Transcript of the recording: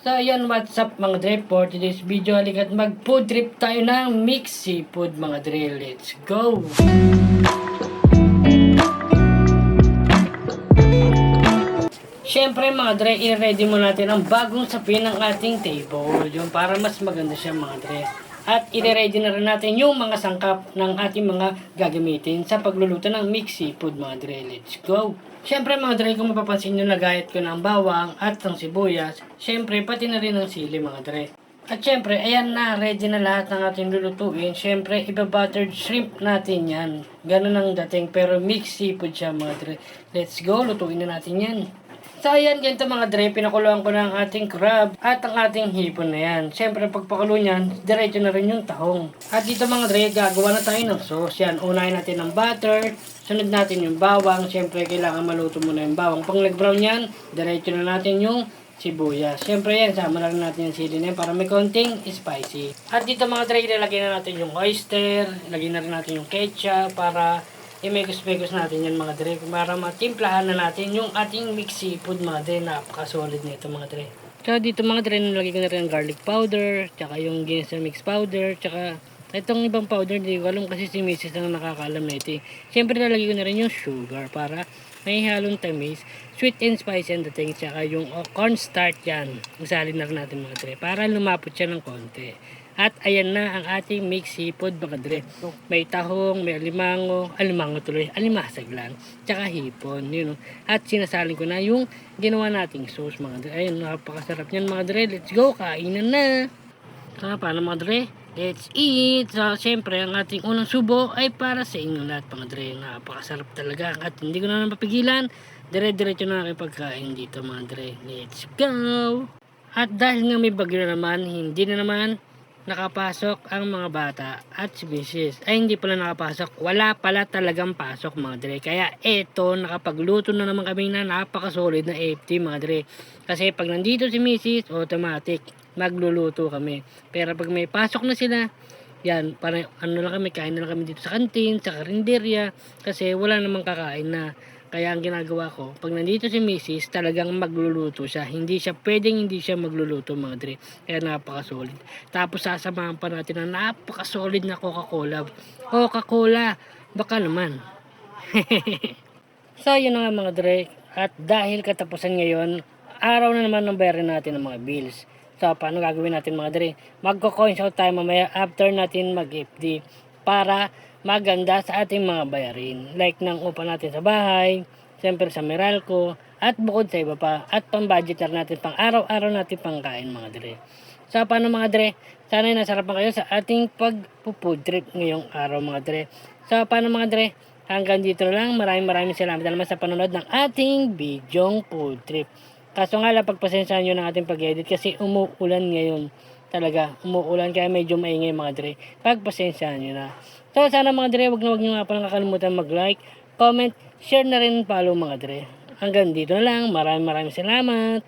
So ayan, what's up mga dre, for today's video halika't mag food trip tayo ng mixed seafood mga dre. Let's go! Siyempre mga dre, i-ready mo natin ang bagong sapin ng ating table, yung para mas maganda siya mga dre. At i-ready na rin natin yung mga sangkap ng ating mga gagamitin sa pagluluto ng mixed seafood mga dre. Let's go! Siyempre mga dre, kung mapapansin nyo, nagayat ko ng bawang at ng sibuyas. Siyempre pati na rin ng sili mga dre. At siyempre, ayan na, ready na lahat ng ating lulutuin. Siyempre, iba-buttered shrimp natin yan. Ganun ang dating, pero mixed seafood siya mga dre. Let's go, lutuin na natin yan. So ayan, ganito mga dre, pinakuluan ko na ang ating crab at ang ating hipon na yan. Siyempre pagpakulo niyan, diretso na rin yung tahong. At dito mga dre, gagawa na tayo ng sauce. Yan, unahin natin ng butter, sunod natin yung bawang. Siyempre kailangan maluto muna yung bawang. Pang nag-brown yan, diretso na natin yung sibuyas. Siyempre yan, sama na rin natin yung sili na yan para may konting spicy. At dito mga dre, ilalagay na natin yung oyster, ilagay na rin natin yung ketchup para i-megos-megos natin yan mga dre para matimplahan na natin yung ating mixed seafood mga dre. Napaka-solid nito mga dre. So dito mga dre, nalagay ko na rin ang garlic powder, tsaka yung ginseng mix powder, tsaka itong ibang powder, hindi ko alam kasi si Mrs. na nakakaalam na ito. Siyempre nalagay ko na rin yung sugar para may halong tamis, sweet and spicy and dating, tsaka yung cornstarch yan. Isalin na rin natin mga dre para lumapot siya ng konti. At ayan na ang ating mixed seafood mga dre. May tahong, may alimango tuloy, alimasag lang, tsaka hipon, yun. At sinasalin ko na yung ginawa nating sauce mga dre. Ayun, napakasarap niyan mga dre. Let's go, kainan na. Paano mga dre? Let's eat. So, syempre, ang ating unang subo ay para sa inyo lahat mga dre. Napakasarap talaga. At hindi ko na mapigilan. Dire-diretso na aking pagkain dito mga dre. Let's go! At dahil nga may bagyo na naman, hindi na naman nakapasok ang mga bata at si Mrs. Ay hindi pala nakapasok, wala pala talagang pasok mga dre. Kaya eto, nakapagluto na naman kami na napakasolid na FT mga dre. Kasi pag nandito si Mrs. automatic magluluto kami. Pero pag may pasok na sila, yan, para ano lang kami, kain na lang kami dito sa kantin, sa karinderya, kasi wala namang kakain na. Kaya ang ginagawa ko, pag nandito si Mrs. talagang magluluto siya. Hindi siya magluluto mga dre. Kaya napaka-solid. Tapos sasamahan pa natin na napaka-solid na Coca-Cola. Coca-Cola, baka naman. So yun na nga mga dre. At dahil katapusan ngayon, araw na naman ng bayaran natin ng mga bills. So paano gagawin natin mga dre? Magko-coins out tayo mamaya after natin mag-FD para maganda sa ating mga bayarin. Like ng upa natin sa bahay, siyempre sa Meralco, at bukod sa iba pa. At pang-budget natin, pang araw-araw natin pangkain mga dre. So paano mga dre? Sana nasarapan kayo sa ating pag-food trip ngayong araw mga dre. So paano mga dre? Hanggang dito na lang. Maraming salamat naman sa panonood ng ating bidyong food trip. Kaso nga lang, pagpasensyahan nyo ng ating pag-edit kasi umuulan ngayon. Talaga, umuulan kaya medyo maingay mga dre. Pagpasensyahan nyo na. So sana mga dre, wag nyo nga palang kakalimutan mag-like, comment, share na rin, follow mga dre. Hanggang dito na lang. Maraming salamat.